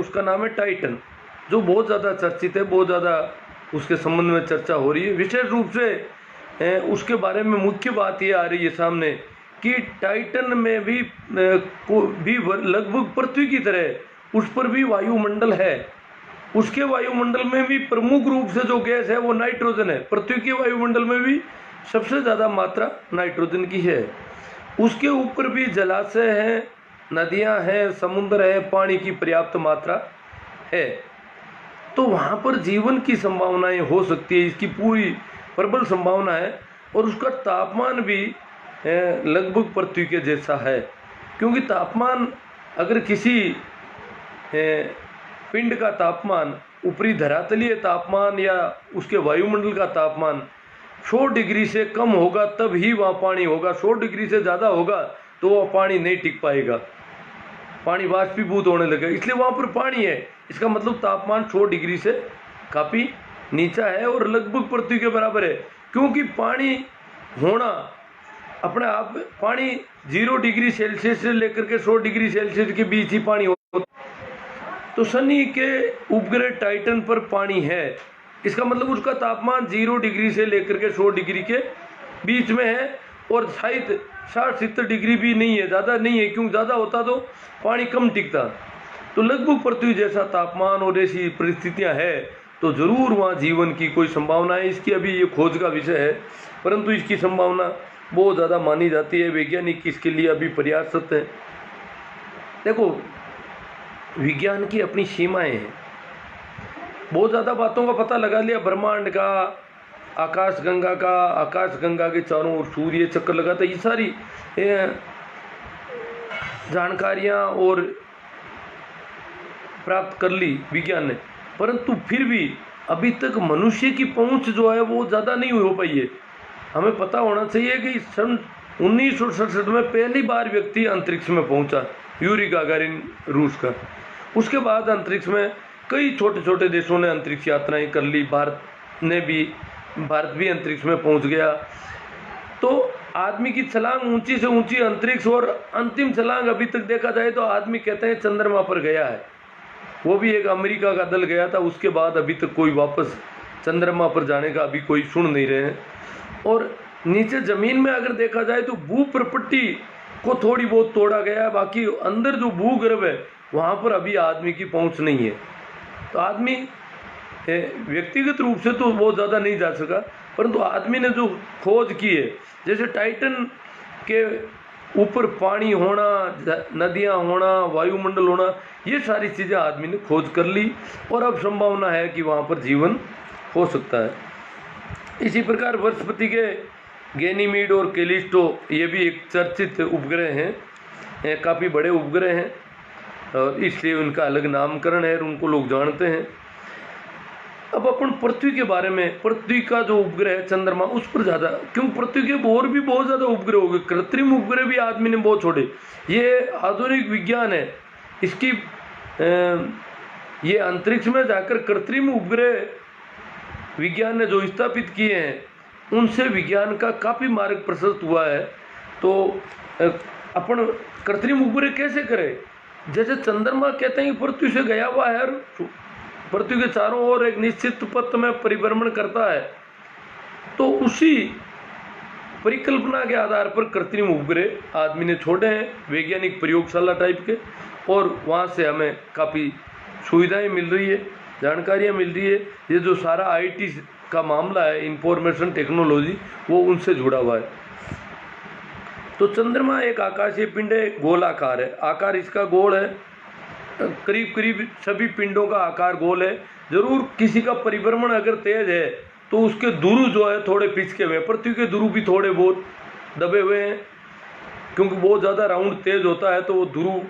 उसका नाम है टाइटन, जो बहुत ज़्यादा चर्चित है, बहुत ज़्यादा उसके संबंध में चर्चा हो रही है। विशेष रूप से उसके बारे में मुख्य बात ये आ रही है सामने कि टाइटन में भी लगभग पृथ्वी की तरह उस पर भी वायुमंडल है। उसके वायुमंडल में भी प्रमुख रूप से जो गैस है वो नाइट्रोजन है। पृथ्वी के वायुमंडल में भी सबसे ज़्यादा मात्रा नाइट्रोजन की है। उसके ऊपर भी जलाशय हैं, नदियां हैं, समुद्र है, पानी की पर्याप्त मात्रा है। तो वहाँ पर जीवन की संभावनाएं हो सकती है, इसकी पूरी प्रबल संभावना है। और उसका तापमान भी लगभग पृथ्वी के जैसा है, क्योंकि तापमान अगर किसी पिंड का तापमान, ऊपरी धरातलीय तापमान या उसके वायुमंडल का तापमान 100 डिग्री से कम होगा तब ही वहाँ पानी होगा। 100 डिग्री से ज़्यादा होगा तो वह पानी नहीं टिक पाएगा, पानी वाष्पीभूत होने लगेगा। इसलिए वहाँ पर पानी है, इसका मतलब तापमान 100 डिग्री से काफ़ी नीचा है और लगभग पृथ्वी के बराबर है। क्योंकि पानी होना अपने आप, पानी 0 डिग्री सेल्सियस से लेकर के 100 डिग्री सेल्सियस के बीच ही पानी होता। तो शनि के उपग्रह टाइटन पर पानी है, इसका मतलब उसका तापमान 0 डिग्री से लेकर के 100 डिग्री के बीच में है। और शायद 60-70 डिग्री भी नहीं है, ज़्यादा नहीं है, क्योंकि ज़्यादा होता तो पानी कम टिकता। तो लगभग पृथ्वी जैसा तापमान और ऐसी परिस्थितियां है, तो ज़रूर वहाँ जीवन की कोई संभावना है। इसकी अभी ये खोज का विषय है, परंतु इसकी संभावना बहुत ज़्यादा मानी जाती है। वैज्ञानिक इसके लिए अभी प्रयासरत हैं। देखो, विज्ञान की अपनी सीमाएं हैं। बहुत ज़्यादा बातों का पता लगा लिया, ब्रह्मांड का, आकाशगंगा का, आकाशगंगा के चारों ओर सूर्य चक्कर लगाता, ये सारी जानकारियाँ और प्राप्त कर ली विज्ञान ने, परंतु फिर भी अभी तक मनुष्य की पहुंच जो है वो ज़्यादा नहीं हो पाई है। हमें पता होना चाहिए कि सन 1967 में पहली बार व्यक्ति अंतरिक्ष में पहुंचा, यूरी गागारिन रूस का। उसके बाद अंतरिक्ष में कई छोटे छोटे देशों ने अंतरिक्ष यात्राएं कर ली, भारत भी अंतरिक्ष में पहुंच गया। तो आदमी की छलांग ऊंची से ऊंची अंतरिक्ष, और अंतिम छलांग अभी तक देखा जाए तो आदमी कहते हैं चंद्रमा पर गया है। वो भी एक अमेरिका का दल गया था, उसके बाद अभी तक कोई वापस चंद्रमा पर जाने का अभी कोई सुन नहीं रहे हैं। और नीचे जमीन में अगर देखा जाए तो भूप्रपट्टी को थोड़ी बहुत तोड़ा गया है, बाकी अंदर जो भूगर्भ है वहाँ पर अभी आदमी की पहुँच नहीं है। तो आदमी व्यक्तिगत रूप से तो बहुत ज़्यादा नहीं जा सका, परंतु आदमी ने जो खोज की है, जैसे टाइटन के ऊपर पानी होना, नदियां होना, वायुमंडल होना, ये सारी चीज़ें आदमी ने खोज कर ली और अब संभावना है कि वहाँ पर जीवन हो सकता है। इसी प्रकार बृहस्पति के गैनीमीड और कैलिस्टो, ये भी एक चर्चित उपग्रह हैं, काफ़ी बड़े उपग्रह हैं और इसलिए उनका अलग नामकरण है और उनको लोग जानते हैं। अब अपन पृथ्वी के बारे में, पृथ्वी का जो उपग्रह है चंद्रमा, उस पर ज़्यादा, क्योंकि पृथ्वी के और भी बहुत ज़्यादा उपग्रह हो गए, कृत्रिम उपग्रह भी आदमी ने बहुत छोड़े। ये आधुनिक विज्ञान है, इसकी ये अंतरिक्ष में जाकर कृत्रिम उपग्रह विज्ञान ने जो स्थापित किए हैं उनसे विज्ञान का काफ़ी मार्ग प्रशस्त हुआ है। तो अपन कृत्रिम उपग्रह कैसे करें? जैसे चंद्रमा कहते हैं कि पृथ्वी से गया हुआ है और पृथ्वी के चारों ओर एक निश्चित पथ में परिभ्रमण करता है, तो उसी परिकल्पना के आधार पर कृत्रिम उपग्रह आदमी ने छोड़े हैं, वैज्ञानिक प्रयोगशाला टाइप के, और वहाँ से हमें काफ़ी सुविधाएं मिल रही है, जानकारियाँ मिल रही है। ये जो सारा आईटी का मामला है, इंफॉर्मेशन टेक्नोलॉजी, वो उनसे जुड़ा हुआ है। तो चंद्रमा एक आकाशीय पिंड है, गोलाकार है, आकार इसका गोल है, करीब करीब सभी पिंडों का आकार गोल है। जरूर किसी का परिभ्रमण अगर तेज है तो उसके ध्रुव जो है थोड़े पिचके हुए हैं, पृथ्वी के ध्रुव भी थोड़े बहुत दबे हुए हैं, क्योंकि बहुत ज़्यादा राउंड तेज होता है तो वो ध्रुव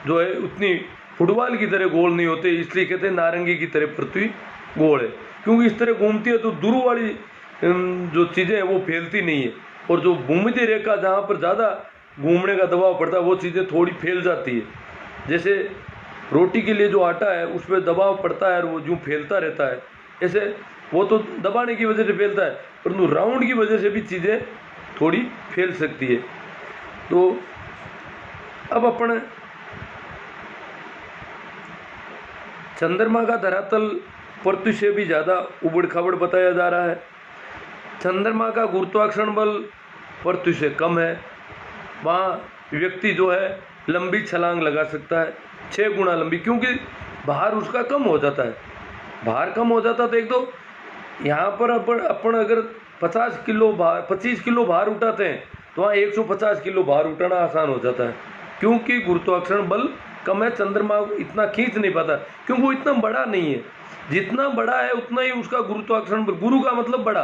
जो है उतनी फुटबॉल की तरह गोल नहीं होते, इसलिए कहते हैं नारंगी की तरह पृथ्वी गोल है, क्योंकि इस तरह घूमती है तो ध्रुव वाली जो चीज़ें हैं वो फैलती नहीं है, और जो भूमध्य रेखा जहाँ पर ज़्यादा घूमने का दबाव पड़ता है वो चीज़ें थोड़ी फैल जाती है। जैसे रोटी के लिए जो आटा है उस पर दबाव पड़ता है और वो यूँ फैलता रहता है, ऐसे वो तो दबाने की वजह से फैलता है, परंतु राउंड की वजह से भी चीज़ें थोड़ी फैल सकती है। तो अब अपन चंद्रमा का धरातल पृथ्वी से भी ज़्यादा उबड़ खाबड़ बताया जा रहा है। चंद्रमा का गुरुत्वाकर्षण बल पृथ्वी से कम है। वहाँ व्यक्ति जो है लंबी छलांग लगा सकता है, 6 गुना लंबी, क्योंकि भार उसका कम हो जाता है। भार कम हो जाता तो एक तो यहाँ पर अपन अगर 25 किलो भार उठाते हैं तो वहाँ 150 किलो भार उठाना आसान हो जाता है, क्योंकि गुरुत्वाकर्षण बल कम है। चंद्रमा इतना खींच नहीं पाता क्योंकि वो इतना बड़ा नहीं है। जितना बड़ा है उतना ही उसका गुरुत्वाकर्षण बल, गुरु का मतलब बड़ा,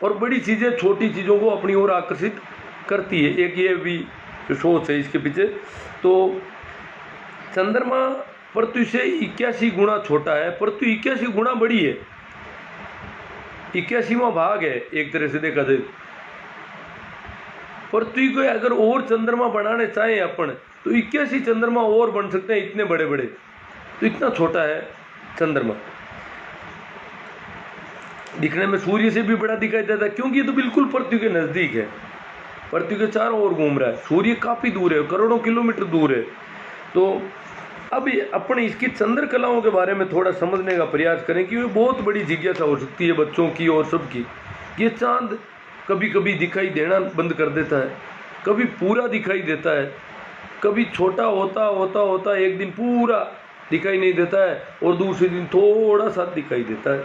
और बड़ी चीज़ें छोटी चीज़ों को अपनी ओर आकर्षित करती है। एक ये भी सोच है इसके पीछे। तो चंद्रमा पृथ्वी से 81 गुना छोटा है, पृथ्वी 81 गुना बड़ी है। 81वां भाग है एक तरह से देखा जाए। पृथ्वी को अगर और चंद्रमा बनाने चाहें अपन तो 81 चंद्रमा और बन सकते हैं, इतने बड़े बड़े। तो इतना छोटा है चंद्रमा, दिखने में सूर्य से भी बड़ा दिखाई देता है, क्योंकि ये तो बिल्कुल पृथ्वी के नज़दीक है, पृथ्वी के चारों ओर घूम रहा है। सूर्य काफ़ी दूर है, करोड़ों किलोमीटर दूर है। तो अब अपन इसकी चंद्रकलाओं के बारे में थोड़ा समझने का प्रयास करें कि ये बहुत बड़ी जिज्ञासा हो सकती है बच्चों की और सबकी। ये चांद कभी कभी दिखाई देना बंद कर देता है, कभी पूरा दिखाई देता है, कभी छोटा होता होता होता एक दिन पूरा दिखाई नहीं देता है और दूसरे दिन थोड़ा सा दिखाई देता है।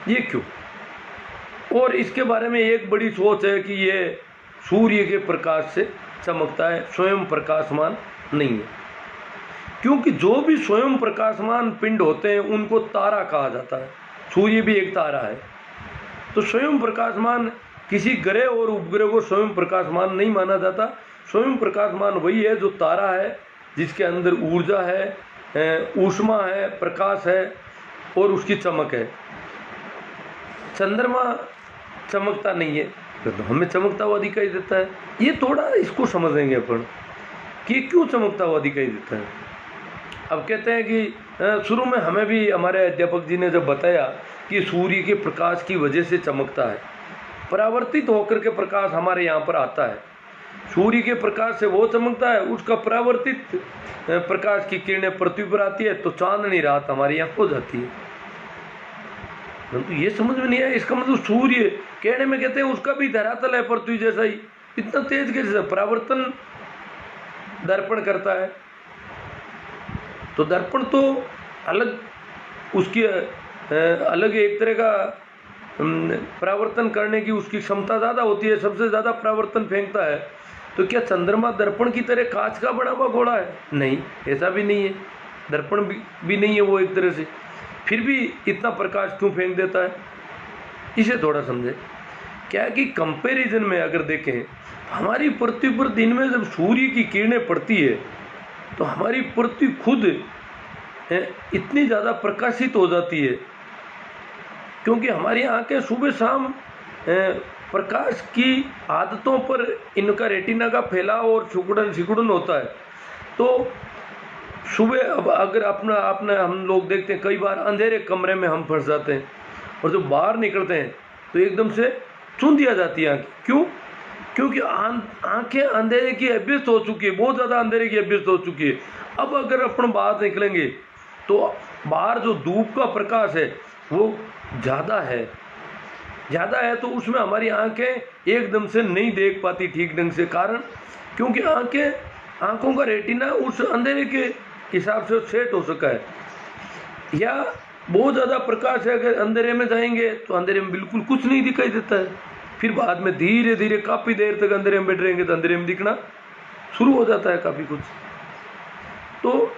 ये क्यों? और इसके बारे में एक बड़ी सोच है कि ये सूर्य के प्रकाश से चमकता है, स्वयं प्रकाशमान नहीं है। क्योंकि जो भी स्वयं प्रकाशमान पिंड होते हैं उनको तारा कहा जाता है। सूर्य भी एक तारा है। तो स्वयं प्रकाशमान किसी ग्रह और उपग्रह को स्वयं प्रकाशमान नहीं माना जाता। स्वयं प्रकाशमान वही है जो तारा है, जिसके अंदर ऊर्जा है, ऊष्मा है, प्रकाश है और उसकी चमक है। चंद्रमा चमकता नहीं है, तो हमें चमकता हुआ दिखाई देता है। ये थोड़ा इसको समझेंगे अपन कि क्यों चमकता हुआ दिखाई देता है। अब कहते हैं कि शुरू में हमें भी हमारे अध्यापक जी ने जब बताया कि सूर्य के प्रकाश की वजह से चमकता है, परावर्तित होकर के प्रकाश हमारे यहाँ पर आता है। सूर्य के प्रकाश से वो चमकता है, उसका परावर्तित प्रकाश की किरणें पृथ्वी पर आती है तो चांदनी रात हमारे यहाँ हो जाती है। तो ये समझ में नहीं आया। इसका मतलब सूर्य कहने में कहते हैं उसका भी धरातल है पृथ्वी जैसा ही, इतना तेज कैसे परावर्तन दर्पण करता है। तो दर्पण तो अलग, उसकी अलग एक तरह का परावर्तन करने की उसकी क्षमता ज़्यादा होती है, सबसे ज़्यादा परावर्तन फेंकता है। तो क्या चंद्रमा दर्पण की तरह कांच का बना हुआ घोड़ा है? नहीं, ऐसा भी नहीं है। दर्पण भी नहीं है वो एक तरह से, फिर भी इतना प्रकाश क्यों फेंक देता है, इसे थोड़ा समझे। क्या है कि कंपैरिजन में अगर देखें, हमारी पृथ्वी पर दिन में जब सूर्य की किरणें पड़ती है तो हमारी पृथ्वी खुद इतनी ज़्यादा प्रकाशित हो जाती है, क्योंकि हमारी आंखें सुबह शाम प्रकाश की आदतों पर इनका रेटिना का फैलाव और सिकुड़न होता है। तो सुबह अब अगर अपना हम लोग देखते हैं, कई बार अंधेरे कमरे में हम फंस जाते हैं और जब बाहर निकलते हैं तो एकदम से चुन दिया जाती है आँखें। क्यों? क्योंकि आंखें अंधेरे की अभ्यस्त हो चुकी है, बहुत ज़्यादा अंधेरे की अभ्यस्त हो चुकी है। अब अगर अपन बाहर निकलेंगे तो बाहर जो धूप का प्रकाश है वो ज़्यादा है तो उसमें हमारी आंखें एकदम से नहीं देख पाती ठीक ढंग से। कारण क्योंकि आंखों का रेटिना उस अंधेरे के हिसाब से सेट हो सका है। या बहुत ज़्यादा प्रकाश है, अगर अंधेरे में जाएंगे तो अंधेरे में बिल्कुल कुछ नहीं दिखाई देता है। फिर बाद में धीरे धीरे काफ़ी देर तक अंधेरे में बैठ रहेंगे तो अंधेरे में दिखना शुरू हो जाता है काफ़ी कुछ। तो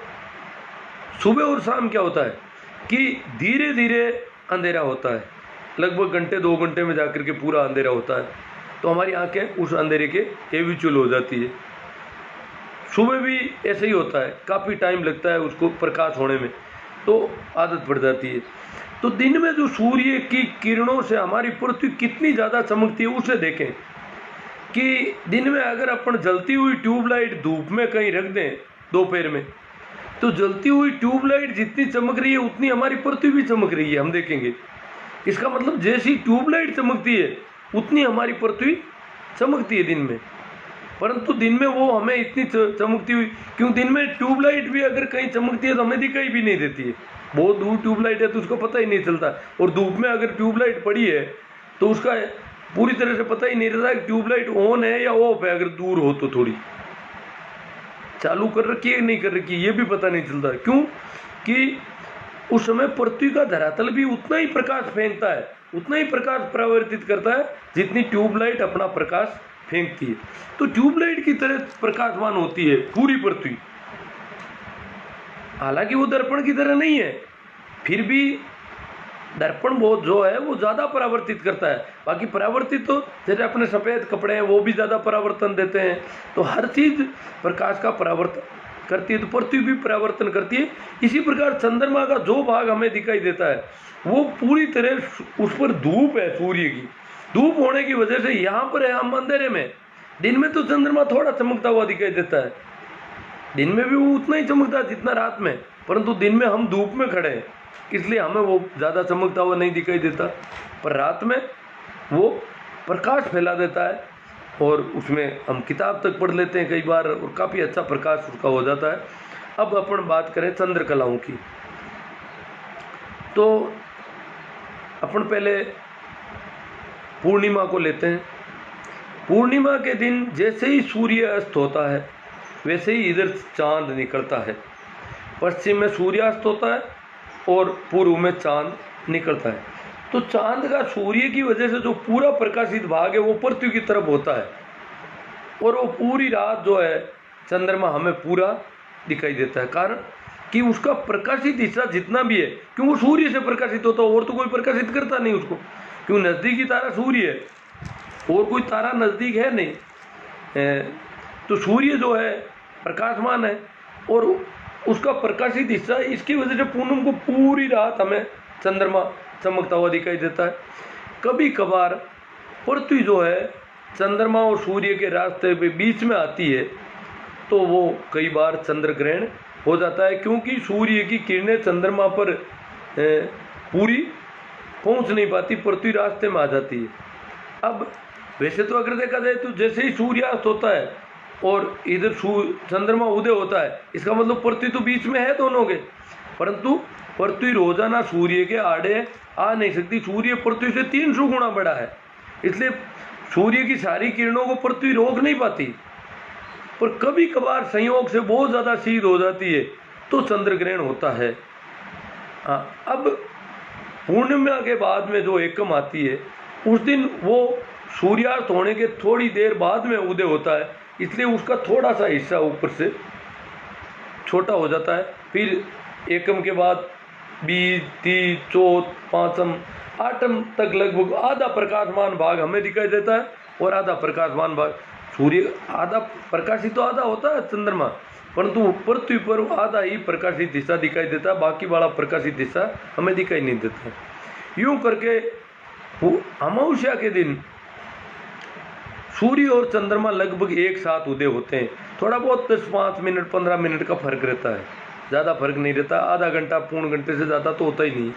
सुबह और शाम क्या होता है कि धीरे धीरे अंधेरा होता है, लगभग घंटे 2 घंटे में जाकर के पूरा अंधेरा होता है। तो हमारी आंखें उस अंधेरे के हैबिचुअल हो जाती है। सुबह भी ऐसे ही होता है, काफ़ी टाइम लगता है उसको प्रकाश होने में, तो आदत पड़ जाती है। तो दिन में जो सूर्य की किरणों से हमारी पृथ्वी कितनी ज़्यादा चमकती है उसे देखें कि दिन में अगर अपन जलती हुई ट्यूबलाइट धूप में कहीं रख दें दोपहर में, तो जलती हुई ट्यूबलाइट जितनी चमक रही है उतनी हमारी पृथ्वी भी चमक रही है, हम देखेंगे। इसका मतलब जैसी ट्यूबलाइट चमकती है उतनी हमारी पृथ्वी चमकती है दिन में। परंतु दिन में वो हमें इतनी चमकती हुई, क्यों दिन में ट्यूबलाइट भी अगर कहीं चमकती है तो हमें दिखाई भी नहीं देती है। बहुत दूर ट्यूबलाइट है तो उसको पता ही नहीं चलता, और धूप में अगर ट्यूबलाइट पड़ी है तो उसका पूरी तरह से पता ही नहीं रहता कि ट्यूबलाइट ऑन है या ऑफ है। अगर दूर हो तो थोड़ी चालू कर रखी है नहीं कर रखी है ये भी पता नहीं चलता। क्यों कि उस समय पृथ्वी का धरातल भी उतना ही प्रकाश फेंकता है, उतना ही प्रकाश परावर्तित करता है जितनी ट्यूबलाइट अपना प्रकाश फेंकती है। तो ट्यूबलाइट की तरह प्रकाशमान होती है पूरी पृथ्वी। हालांकि वो दर्पण की तरह नहीं है, फिर भी दर्पण बहुत जो है वो ज़्यादा परावर्तित करता है। बाकी परावर्तित तो जैसे अपने सफ़ेद कपड़े हैं वो भी ज़्यादा परावर्तन देते हैं। तो हर चीज़ प्रकाश का परावर्तन करती है, तो पृथ्वी भी परावर्तन करती है। इसी प्रकार चंद्रमा का जो भाग हमें दिखाई देता है वो पूरी तरह उस पर धूप है, सूर्य की धूप होने की वजह से यहाँ पर है हम अंधेरे में। दिन में तो चंद्रमा थोड़ा चमकता हुआ दिखाई देता है, दिन में भी वो उतना ही चमकता है जितना रात में, परंतु दिन में हम धूप में खड़े हैं इसलिए हमें वो ज़्यादा चमकता हुआ नहीं दिखाई देता। पर रात में वो प्रकाश फैला देता है और उसमें हम किताब तक पढ़ लेते हैं कई बार, और काफ़ी अच्छा प्रकाश उसका हो जाता है। अब अपन बात करें चंद्रकलाओं की, तो अपन पहले पूर्णिमा को लेते हैं। पूर्णिमा के दिन जैसे ही सूर्य अस्त होता है वैसे ही इधर चांद निकलता है। पश्चिम में सूर्यास्त होता है और पूर्व में चांद निकलता है। तो चांद का सूर्य की वजह से जो पूरा प्रकाशित भाग है वो पृथ्वी की तरफ होता है, और वो पूरी रात जो है चंद्रमा हमें पूरा दिखाई देता है। कारण कि उसका प्रकाशित हिस्सा जितना भी है, क्यों वो सूर्य से प्रकाशित होता है और तो कोई प्रकाशित करता नहीं उसको, क्यों नज़दीकी तारा सूर्य है और कोई तारा नज़दीक है नहीं। तो सूर्य जो है प्रकाशमान है और उसका प्रकाशित हिस्सा, इसकी वजह से पूनम को पूरी रात हमें चंद्रमा चमकता हुआ दिखाई देता है। कभी कभार पृथ्वी जो है चंद्रमा और सूर्य के रास्ते पे बीच में आती है तो वो कई बार चंद्र ग्रहण हो जाता है, क्योंकि सूर्य की किरणें चंद्रमा पर पूरी पहुंच नहीं पाती, पृथ्वी रास्ते में आ जाती है। अब वैसे तो अगर देखा जाए तो जैसे ही सूर्यास्त होता है और इधर चंद्रमा उदय होता है, इसका मतलब पृथ्वी तो बीच में है दोनों के, परंतु पृथ्वी रोजाना सूर्य के आड़े आ नहीं सकती। सूर्य पृथ्वी से 300 गुना बड़ा है, इसलिए सूर्य की सारी किरणों को पृथ्वी रोक नहीं पाती। पर कभी कभार संयोग से बहुत ज़्यादा शीत हो जाती है तो चंद्र ग्रहण होता है। अब पूर्णिमा के बाद में जो एकम आती है उस दिन वो सूर्यास्त होने के थोड़ी देर बाद में उदय होता है, इसलिए उसका थोड़ा सा हिस्सा ऊपर से छोटा हो जाता है। फिर एकम के बाद बीज, तीज, चौथ, पाँचम, आठम तक लगभग आधा प्रकाशमान भाग हमें दिखाई देता है और आधा प्रकाशमान भाग सूर्य, आधा प्रकाशित तो आधा होता है चंद्रमा, परंतु पृथ्वी पर आधा ही प्रकाशित हिस्सा दिखाई देता है, बाकी वाला प्रकाशित हिस्सा हमें दिखाई नहीं देता है। यूं करके अमावस्या के दिन सूर्य और चंद्रमा लगभग एक साथ उदय होते हैं। थोड़ा बहुत 10-5 मिनट 15 मिनट का फर्क रहता है, ज़्यादा फर्क नहीं रहता। आधा घंटा पौन घंटे से ज़्यादा तो होता ही नहीं,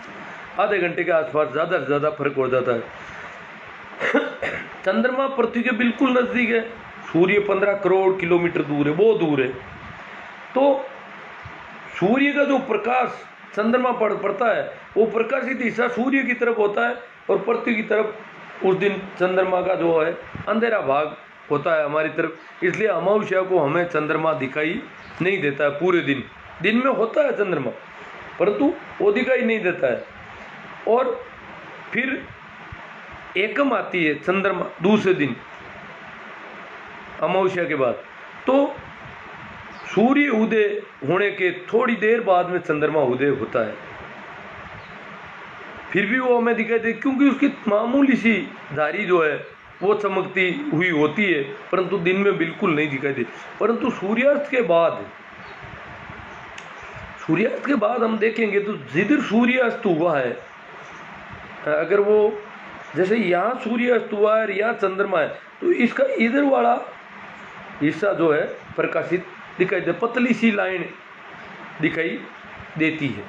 आधे घंटे के आसपास ज़्यादा से ज़्यादा फर्क हो जाता है। चंद्रमा पृथ्वी के बिल्कुल नज़दीक है, सूर्य 15 करोड़ किलोमीटर दूर है, बहुत दूर है। तो सूर्य का जो प्रकाश चंद्रमा पर पड़ता है वो प्रकाशित हिस्सा सूर्य की तरफ होता है और पृथ्वी की तरफ उस दिन चंद्रमा का जो है अंधेरा भाग होता है हमारी तरफ, इसलिए अमावस्या को हमें चंद्रमा दिखाई नहीं देता है पूरे दिन। दिन में होता है चंद्रमा परंतु वो दिखाई नहीं देता है। और फिर एकम आती है चंद्रमा दूसरे दिन अमावस्या के बाद, तो सूर्य उदय होने के थोड़ी देर बाद में चंद्रमा उदय होता है। फिर भी वो हमें दिखाई दे, क्योंकि उसकी मामूली सी धारी जो है वो चमकती हुई होती है, परंतु दिन में बिल्कुल नहीं दिखाई दे। परंतु सूर्यास्त के बाद हम देखेंगे तो जिधर सूर्यास्त हुआ है, अगर वो जैसे यहाँ सूर्यास्त हुआ है यहाँ चंद्रमा है, तो इसका इधर वाला हिस्सा जो है प्रकाशित दिखाई दे, पतली सी लाइन दिखाई देती है।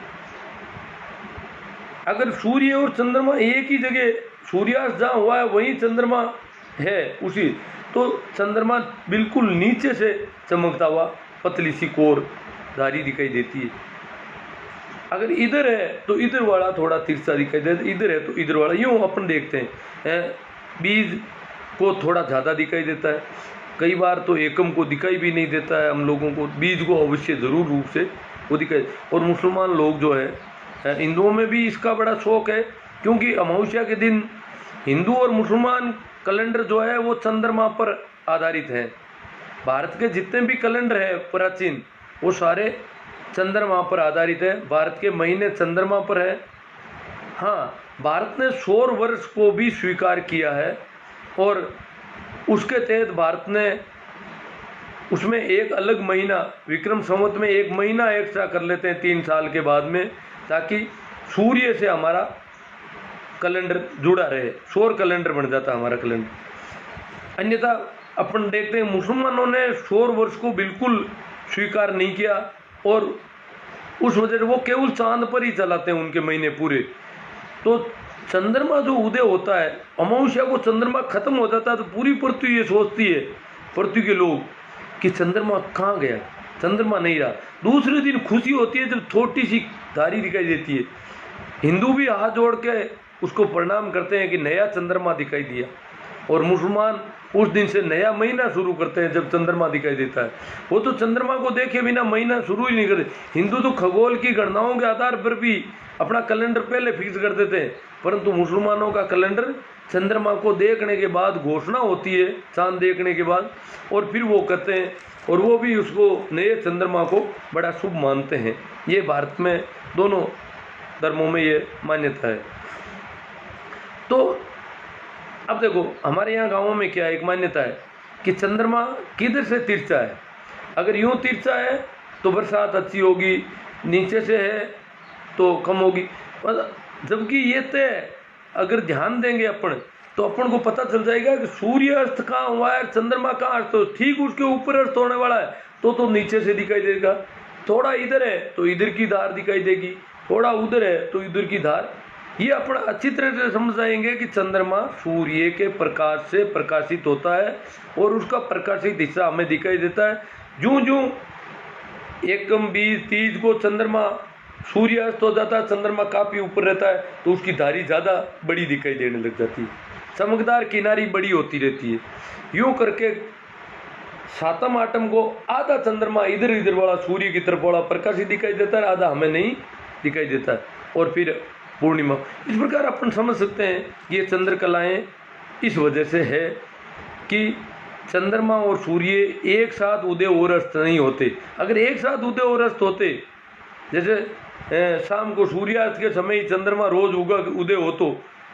अगर सूर्य और चंद्रमा एक ही जगह सूर्यास्त जहाँ हुआ है वहीं चंद्रमा है उसी, तो चंद्रमा बिल्कुल नीचे से चमकता हुआ पतली सी कोर धारी दिखाई देती है। अगर इधर है तो इधर वाला थोड़ा तिरछा दिखाई देता है, इधर है तो इधर वाला, यूँ अपन देखते हैं। बीज को थोड़ा ज़्यादा दिखाई देता है, कई बार तो एकम को दिखाई भी नहीं देता है। हम लोगों को बीज को अवश्य ज़रूर रूप से वो दिखाई। और मुसलमान लोग जो है, हिंदुओं में भी इसका बड़ा शौक है, क्योंकि अमावस्या के दिन हिंदू और मुसलमान कैलेंडर जो है वो चंद्रमा पर आधारित है। भारत के जितने भी कैलेंडर है प्राचीन, वो सारे चंद्रमा पर आधारित है। भारत के महीने चंद्रमा पर है। हाँ, भारत ने सौर वर्ष को भी स्वीकार किया है, और उसके तहत भारत ने उसमें एक अलग महीना, विक्रम संवत में एक महीना एक्स्ट्रा कर लेते हैं 3 साल के बाद में, ताकि सूर्य से हमारा कैलेंडर जुड़ा रहे, सौर कैलेंडर बन जाता है हमारा कैलेंडर। अन्यथा अपन देखते हैं मुसलमानों ने सौर वर्ष को बिल्कुल स्वीकार नहीं किया, और उस वजह से वो केवल चांद पर ही चलाते हैं उनके महीने पूरे। तो चंद्रमा जो उदय होता है, अमावस्या को चंद्रमा खत्म हो जाता है, तो पूरी पृथ्वी ये सोचती है, पृथ्वी के लोग, कि चंद्रमा कहाँ गया, चंद्रमा नहीं रहा। दूसरे दिन खुशी होती है जब छोटी सी धारी दिखाई देती है। हिंदू भी हाथ जोड़ के उसको प्रणाम करते हैं कि नया चंद्रमा दिखाई दिया, और मुसलमान उस दिन से नया महीना शुरू करते हैं जब चंद्रमा दिखाई देता है। वो तो चंद्रमा को देखे बिना महीना शुरू ही नहीं करते। हिंदू तो खगोल की गणनाओं के आधार पर भी अपना कैलेंडर पहले फिक्स कर देते हैं, परंतु मुसलमानों का कैलेंडर चंद्रमा को देखने के बाद घोषणा होती है, चांद देखने के बाद, और फिर वो करते हैं, और वो भी उसको नए चंद्रमा को बड़ा शुभ मानते हैं। ये भारत में दोनों धर्मों में ये मान्यता है। तो अब देखो हमारे यहाँ गाँवों में क्या एक मान्यता है कि चंद्रमा किधर से तिरछा है। अगर यूँ तिरछा है तो बरसात अच्छी होगी, नीचे से है तो कम होगी। जबकि ये तय अगर ध्यान देंगे अपन, तो अपन को पता चल जाएगा कि सूर्य अस्त कहाँ हुआ है, चंद्रमा कहाँ अस्त हो, ठीक उसके ऊपर अस्त होने वाला है तो नीचे से दिखाई देगा। थोड़ा इधर है तो इधर की धार दिखाई देगी, थोड़ा उधर है तो इधर की धार। ये अपन अच्छी तरह से समझ जाएंगे कि चंद्रमा सूर्य के प्रकाश से प्रकाशित होता है, और उसका प्रकाशित हिस्सा हमें दिखाई देता है। जूं जूं एकम 20-30 को चंद्रमा सूर्य अस्त हो जाता है, चंद्रमा काफ़ी ऊपर रहता है, तो उसकी धारी ज़्यादा बड़ी दिखाई देने लग जाती है, चमकदार किनारी बड़ी होती रहती है। यूँ करके 7म 8म को आधा चंद्रमा इधर इधर वाला सूर्य की तरफ वाला प्रकाशित दिखाई देता है, आधा हमें नहीं दिखाई देता है, और फिर पूर्णिमा। इस प्रकार अपन समझ सकते हैं कि ये चंद्रकलाएँ इस वजह से है कि चंद्रमा और सूर्य एक साथ उदय और अस्त नहीं होते। अगर एक साथ उदय और अस्त होते, जैसे शाम को सूर्यास्त के समय ही चंद्रमा रोज उदय हो तो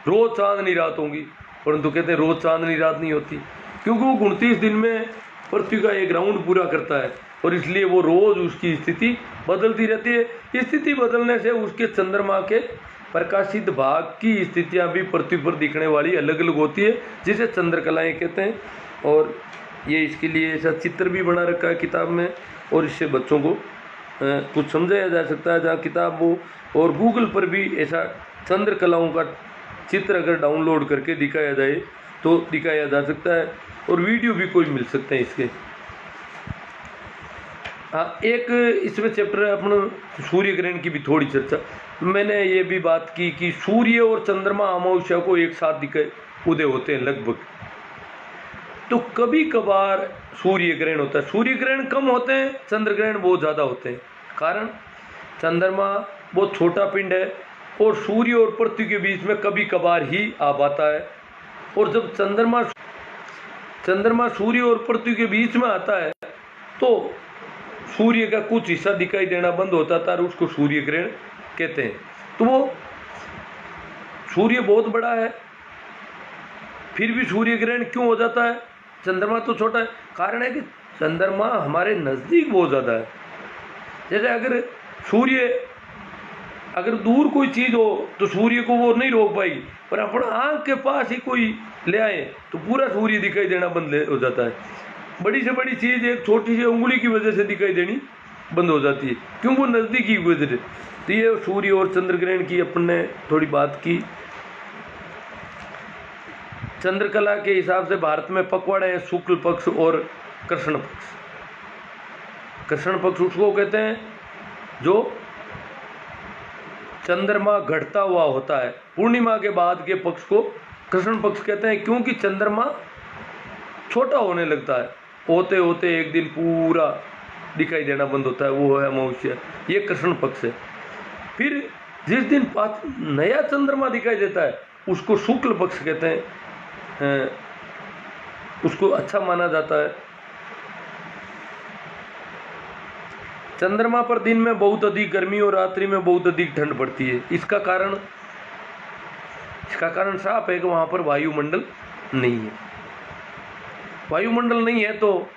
रोज चांदनी रात होगी, परंतु कहते हैं रोज चांदनी रात नहीं होती, क्योंकि वो 29 दिन में पृथ्वी का एक राउंड पूरा करता है, और इसलिए वो रोज उसकी स्थिति बदलती रहती है। स्थिति बदलने से उसके चंद्रमा के प्रकाशित भाग की स्थितियाँ भी पृथ्वी पर दिखने वाली अलग अलग होती है, जिसे चंद्रकलाएँ कहते हैं। और ये इसके लिए ऐसा चित्र भी बना रखा है किताब में, और इससे बच्चों को कुछ समझाया जा सकता है जहाँ किताब हो। और गूगल पर भी ऐसा चंद्रकलाओं का चित्र अगर डाउनलोड करके दिखाया जाए तो दिखाया जा सकता है, और वीडियो भी कोई मिल सकते हैं इसके। हाँ, एक इसमें चैप्टर है अपना सूर्य ग्रहण की भी थोड़ी चर्चा। मैंने ये भी बात की कि सूर्य और चंद्रमा अमावस्या को एक साथ दिखाए उदय होते हैं लगभग, तो कभी कभार सूर्य ग्रहण होता है। सूर्य ग्रहण कम होते हैं, चंद्र ग्रहण बहुत ज़्यादा होते हैं। कारण चंद्रमा बहुत छोटा पिंड है, और सूर्य और पृथ्वी के बीच में कभी कभार ही आ पाता है। और जब चंद्रमा सूर्य और पृथ्वी के बीच में आता है तो सूर्य का कुछ हिस्सा दिखाई देना बंद होता था, और उसको सूर्य ग्रहण कहते हैं। तो वो सूर्य बहुत बड़ा है, फिर भी सूर्य ग्रहण क्यों हो जाता है? चंद्रमा तो छोटा है। कारण है कि चंद्रमा हमारे नज़दीक बहुत ज़्यादा है। जैसे अगर दूर कोई चीज़ हो तो सूर्य को वो नहीं रोक पाएगी, पर अपना आँख के पास ही कोई ले आए तो पूरा सूर्य दिखाई देना बंद हो जाता है। बड़ी से बड़ी चीज़ एक छोटी सी उंगली की वजह से दिखाई देनी बंद हो जाती है, क्योंकि वो नज़दीकी की वजह से। तो ये सूर्य और चंद्र ग्रहण की अपन ने थोड़ी बात की। चंद्रकला के हिसाब से भारत में पखवाड़े हैं शुक्ल पक्ष और कृष्ण पक्ष। कृष्ण पक्ष उसको कहते हैं जो चंद्रमा घटता हुआ होता है, पूर्णिमा के बाद के पक्ष को कृष्ण पक्ष कहते हैं, क्योंकि चंद्रमा छोटा होने लगता है, होते होते एक दिन पूरा दिखाई देना बंद होता है, वो है अमावस्या, ये कृष्ण पक्ष है। फिर जिस दिन नया चंद्रमा दिखाई देता है उसको शुक्ल पक्ष कहते हैं, उसको अच्छा माना जाता है। चंद्रमा पर दिन में बहुत अधिक गर्मी और रात्रि में बहुत अधिक ठंड पड़ती है। इसका कारण साफ है कि वहाँ पर वायुमंडल नहीं है। वायुमंडल नहीं है तो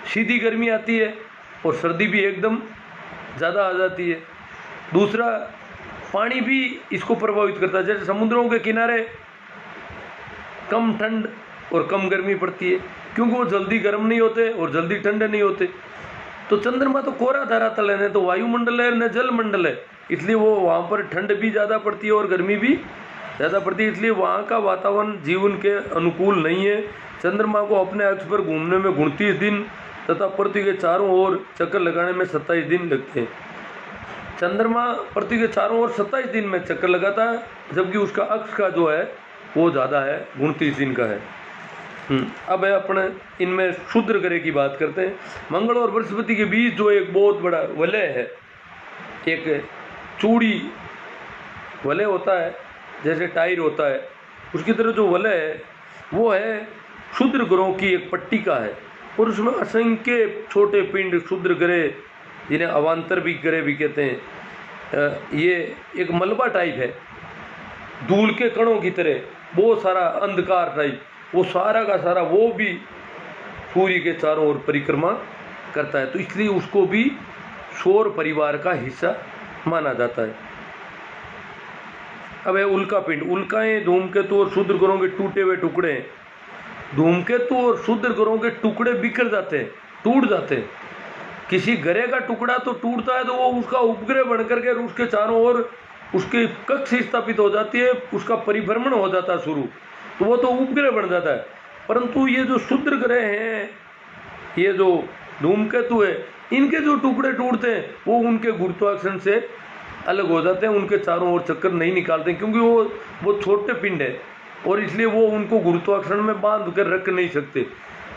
सीधी गर्मी आती है और सर्दी भी एकदम ज़्यादा आ जाती है। दूसरा, पानी भी इसको प्रभावित करता है। जैसे समुद्रों के किनारे कम ठंड और कम गर्मी पड़ती है, क्योंकि वो जल्दी गर्म नहीं होते और जल्दी ठंडे नहीं होते। तो चंद्रमा तो कोरा धरातल है, तो वायुमंडल है न जल मंडल है, इसलिए वो वहाँ पर ठंड भी ज़्यादा पड़ती है और गर्मी भी ज़्यादा पड़ती है, इसलिए वहाँ का वातावरण जीवन के अनुकूल नहीं है। चंद्रमा को अपने अक्ष पर घूमने में 29 दिन तथा पृथ्वी के चारों ओर चक्कर लगाने में 27 दिन लगते हैं। चंद्रमा पृथ्वी के चारों ओर 27 दिन में चक्कर लगाता है, जबकि उसका अक्ष का जो है वो ज़्यादा है, 29 दिन का है। अब है अपने इनमें क्षुद्र ग्रह की बात करते हैं। मंगल और बृहस्पति के बीच जो एक बहुत बड़ा वलय है, एक चूड़ी वलय होता है, जैसे टायर होता है, उसकी तरह जो वलय है वो है क्षुद्र ग्रहों की एक पट्टिका है, और उसमें असंख्य छोटे पिंड क्षुद्र ग्रह, जिन्हें अवान्तर भी ग्रह भी कहते हैं। ये एक मलबा टाइप है, धूल के कणों की तरह, बहुत सारा अंधकार टाइप, वो सारा का सारा वो भी सूर्य के चारों ओर परिक्रमा करता है, तो इसलिए उसको भी सौर परिवार का हिस्सा माना जाता है। अब है उल्का पिंड। उल्काएं धूमकेतु और क्षुद्र ग्रहों के टूटे हुए टुकड़े हैं। धूमकेतु और क्षुद्र ग्रहों के टुकड़े बिखर जाते हैं, टूट जाते हैं। किसी ग्रह का टुकड़ा तो टूटता है तो वो उसका उपग्रह बनकर के उसके चारों ओर उसकी कक्ष स्थापित हो जाती है, उसका परिभ्रमण हो जाता है शुरू, तो वो तो उपग्रह बन जाता है। परंतु ये जो क्षुद्र ग्रह हैं, ये जो धूमकेतु है, इनके जो टुकड़े टूटते हैं वो उनके गुरुत्वाकर्षण से अलग हो जाते हैं, उनके चारों ओर चक्कर नहीं निकालते, क्योंकि वो छोटे पिंड है और इसलिए वो उनको गुरुत्वाकर्षण में बांध कर रख नहीं सकते।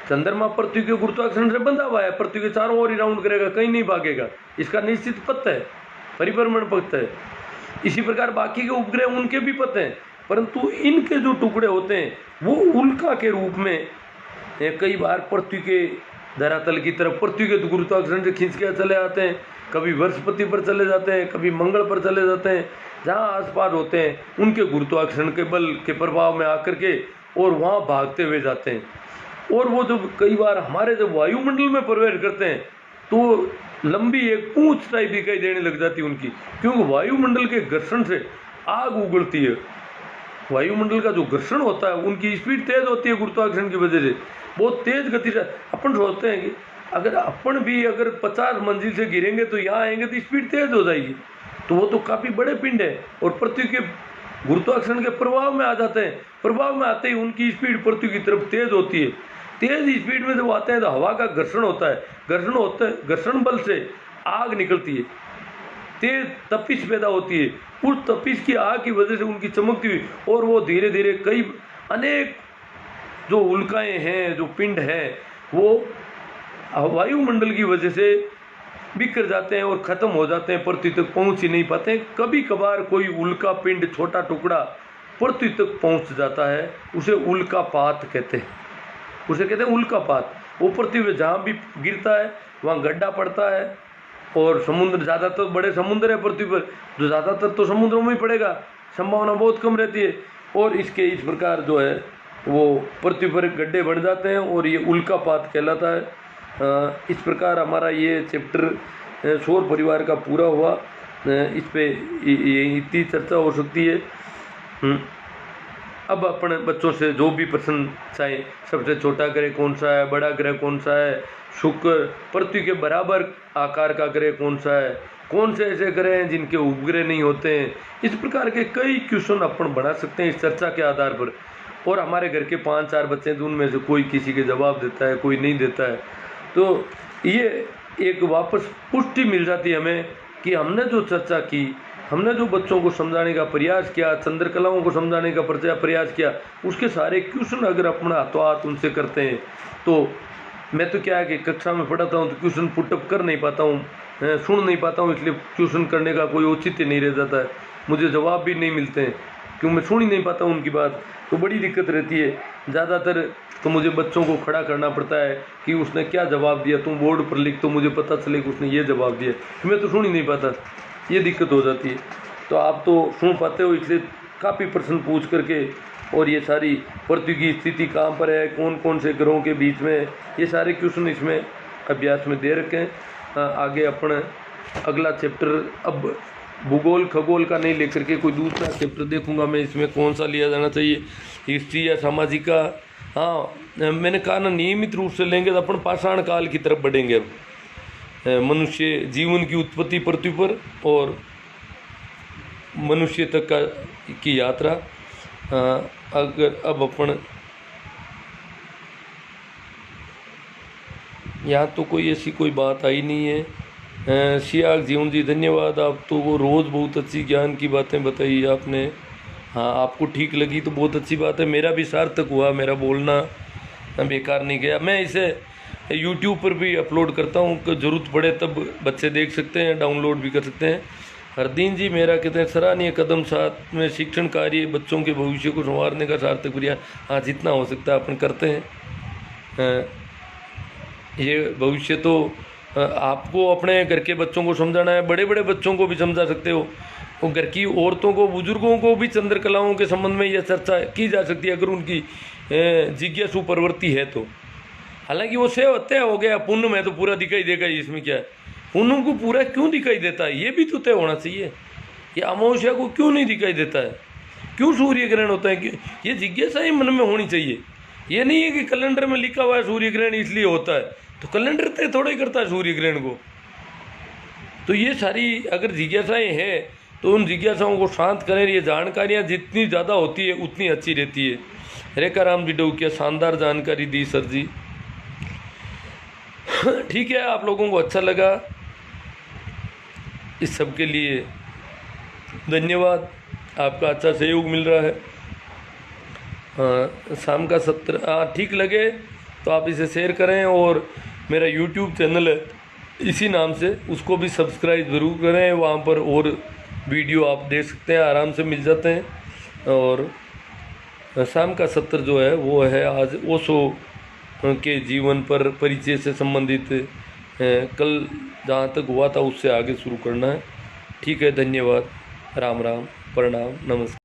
चंद्रमा पृथ्वी के गुरुत्वाकर्षण से बंधा हुआ है, पृथ्वी के चारों ओर ही राउंड करेगा, कहीं नहीं भागेगा, इसका निश्चित पथ है, परिभ्रमण पथ है। इसी प्रकार बाकी के उपग्रह उनके भी पथ हैं, परंतु इनके जो टुकड़े होते हैं वो उल्का के रूप में कई बार पृथ्वी के धरातल की तरफ, पृथ्वी के गुरुत्वाकर्षण से खींच के चले आते हैं, कभी बृहस्पति पर चले जाते हैं, कभी मंगल पर चले जाते हैं, जहाँ आसपास होते हैं उनके गुरुत्वाकर्षण के बल के प्रभाव में आकर के और वहाँ भागते हुए जाते हैं। और वो जब कई बार हमारे जब वायुमंडल में प्रवेश करते हैं तो लंबी एक पूंछ टाइप दिखाई देने लग जाती है उनकी, क्योंकि वायुमंडल के घर्षण से आग उगलती है। वायुमंडल का जो घर्षण होता है उनकी स्पीड तेज होती है गुरुत्वाकर्षण की वजह से, बहुत तेज गति से। अपन सोचते हैं कि अगर अपन भी अगर 50 मंजिल से गिरेंगे तो यहाँ आएंगे तो स्पीड तेज हो जाएगी, तो वो तो काफ़ी बड़े पिंड है और पृथ्वी के गुरुत्वाकर्षण के प्रभाव में आ जाते हैं। प्रभाव में आते ही उनकी स्पीड पृथ्वी की तरफ तेज होती है। तेज स्पीड में जब आते हैं तो हवा का घर्षण होता है, घर्षण बल से आग निकलती है, तेज तपिश पैदा होती है। उस तपिश की आग की वजह से उनकी चमकती हुई और वो धीरे धीरे कई अनेक जो उल्काएं हैं, जो पिंड हैं, वो वायुमंडल की वजह से बिखर जाते हैं और ख़त्म हो जाते हैं, पृथ्वी तक पहुंच ही नहीं पाते हैं। कभी कभार कोई उल्का पिंड, छोटा टुकड़ा पृथ्वी तक पहुंच जाता है, उसे उल्कापात कहते हैं, उसे कहते हैं उल्कापात। वो पृथ्वी में जहाँ भी गिरता है वहाँ गड्ढा पड़ता है, और समुद्र, ज़्यादातर बड़े समुद्र है पृथ्वी पर, जो ज़्यादातर तो समुद्रों में ही पड़ेगा, संभावना बहुत कम रहती है। और इसके इस प्रकार जो है वो पृथ्वी पर गड्ढे बन जाते हैं और ये उल्कापात कहलाता है। इस प्रकार हमारा ये चैप्टर सौर परिवार का पूरा हुआ। इस पे ये इतनी चर्चा हो सकती है। अब अपने बच्चों से जो भी प्रश्न चाहे, सबसे छोटा ग्रह कौन सा है, बड़ा ग्रह कौन सा है, शुक्र, पृथ्वी के बराबर आकार का ग्रह कौन सा है, कौन से ऐसे ग्रह हैं जिनके उपग्रह नहीं होते हैं। इस प्रकार के कई क्वेश्चन अपन बना सकते हैं इस चर्चा के आधार पर। और हमारे घर के 5-4 बच्चे हैं तो उनमें से कोई किसी के जवाब देता है, कोई नहीं देता है। तो ये एक वापस पुष्टि मिल जाती है हमें कि हमने जो चर्चा की, हमने जो बच्चों को समझाने का प्रयास किया, चंद्रकलाओं को समझाने का प्रयास किया, उसके सारे क्वेश्चन अगर अपना हाथों हाथ उनसे करते हैं तो मैं तो क्या है कि कक्षा में पढ़ाता हूँ तो क्वेश्चन पुटअप कर नहीं पाता हूँ, सुन नहीं पाता हूँ, इसलिए ट्यूशन करने का कोई औचित्य नहीं रह जाता है, मुझे जवाब भी नहीं मिलते हैं क्यों मैं सुन ही नहीं पाता हूँ उनकी बात। तो बड़ी दिक्कत रहती है। ज़्यादातर तो मुझे बच्चों को खड़ा करना पड़ता है कि उसने क्या जवाब दिया, तुम बोर्ड पर लिख तो मुझे पता चले कि उसने ये जवाब दिया, मैं तो सुन ही नहीं पाता, ये दिक्कत हो जाती है। तो आप तो सुन पाते हो, इसलिए काफ़ी प्रश्न पूछ करके और ये सारी पृथ्वी की स्थिति कहाँ पर है, कौन कौन से ग्रहों के बीच में, ये सारे क्वेश्चन इसमें अभ्यास में दे रखे हैं। आगे अपन अगला चैप्टर अब भूगोल खगोल का नहीं लेकर के कोई दूसरा चैप्टर देखूंगा मैं, इसमें कौन सा लिया जाना चाहिए, हिस्ट्री या सामाजिक का। हाँ, मैंने कहा ना नियमित रूप से लेंगे तो अपन पाषाण काल की तरफ बढ़ेंगे। अब मनुष्य जीवन की उत्पत्ति पृथ्वी पर और मनुष्य तक की यात्रा। अगर अब अपन यहाँ तो कोई ऐसी कोई बात आई नहीं है। सियाग जीवन जी धन्यवाद, आप तो वो रोज़ बहुत अच्छी ज्ञान की बातें बताई आपने। हाँ, आपको ठीक लगी तो बहुत अच्छी बात है, मेरा भी सार्थक हुआ, मेरा बोलना बेकार नहीं गया। मैं इसे YouTube पर भी अपलोड करता हूँ, ज़रूरत पड़े तब बच्चे देख सकते हैं, डाउनलोड भी कर सकते हैं। हरदीन जी मेरा कहते हैं सराहनीय कदम, साथ में शिक्षण कार्य बच्चों के भविष्य को संवारने का सार्थक प्रयास। हाँ, जितना हो सकता है अपन करते हैं। ये भविष्य तो आपको अपने घर के बच्चों को समझाना है, बड़े बड़े बच्चों को भी समझा सकते हो, और घर की औरतों को, बुजुर्गों को भी चंद्रकलाओं के संबंध में यह चर्चा की जा सकती है अगर उनकी जिज्ञासु प्रवृत्ति है तो। हालांकि वो से तय हो गया, पुण्य में तो पूरा दिखाई देगा, इसमें क्या है, पुण्य को पूरा क्यों दिखाई देता है ये भी तो तय होना चाहिए। ये अमावस्या को क्यों नहीं दिखाई देता है, क्यों सूर्य ग्रहण होता है, क्यों, ये जिज्ञासा ही मन में होनी चाहिए। ये नहीं है कि कैलेंडर में लिखा हुआ है सूर्य ग्रहण इसलिए होता है, तो कैलेंडर तय थोड़ा ही करता है सूर्य ग्रहण को। तो ये सारी अगर जिज्ञासाएँ हैं तो उन जिज्ञासाओं को शांत करें। ये जानकारियाँ जितनी ज़्यादा होती है उतनी अच्छी रहती है। रेखा राम जी डोकिया, शानदार जानकारी दी सर जी। ठीक है, आप लोगों को अच्छा लगा, इस सब के लिए धन्यवाद, आपका अच्छा सहयोग मिल रहा है। शाम का सत्र ठीक लगे तो आप इसे शेयर करें, और मेरा YouTube चैनल है इसी नाम से, उसको भी सब्सक्राइब ज़रूर करें। वहाँ पर और वीडियो आप देख सकते हैं, आराम से मिल जाते हैं। और शाम का सत्र जो है वो है आज ओशो के जीवन पर परिचय से संबंधित, कल जहाँ तक हुआ था उससे आगे शुरू करना है। ठीक है, धन्यवाद, राम राम, प्रणाम, नमस्कार।